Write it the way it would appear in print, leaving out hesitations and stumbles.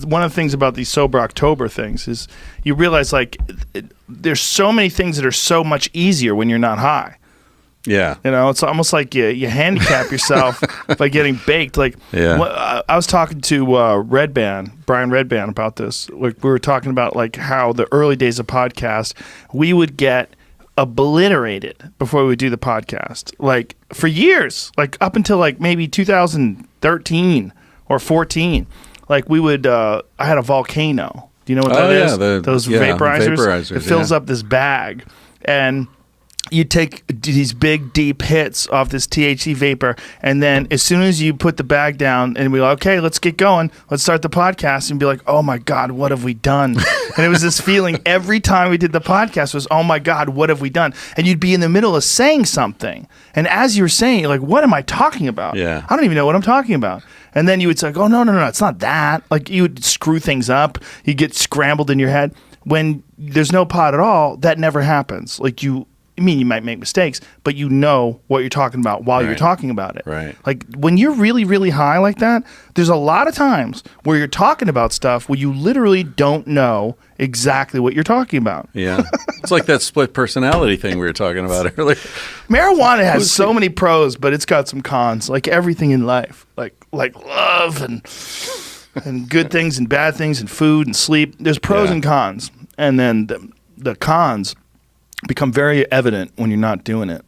One of the things about these Sober October things is you realize like there's so many things that are so much easier when you're not high. Yeah. You know, it's almost like you handicap yourself by getting baked. Like, I was talking to Brian Redband about this. Like, we were talking about like how the early days of podcast, we would get obliterated before we would do the podcast. Like for years, like up until like maybe 2013 or 14. Like we would, I had a Volcano. Do you know what that is? Those vaporizers. It fills up this bag. And you take these big, deep hits off this THC vapor, and then as soon as you put the bag down and we're like, okay, let's get going. Let's start the podcast, and be like, oh my God, what have we done? And it was this feeling every time we did the podcast was, oh my God, what have we done? And you'd be in the middle of saying something, and as you were saying, you're like, what am I talking about? Yeah. I don't even know what I'm talking about. And then you would say, oh, no, it's not that. Like you would screw things up. You get scrambled in your head. When there's no pod at all, that never happens. Like you might make mistakes, but you know what you're talking about while you're talking about it. Right. Like when you're really, really high like that, there's a lot of times where you're talking about stuff where you literally don't know exactly what you're talking about. Yeah. It's like that split personality thing we were talking about earlier. Marijuana has so many pros, but it's got some cons, like everything in life, like love and good things and bad things and food and sleep. There's pros and cons. And then the cons become very evident when you're not doing it.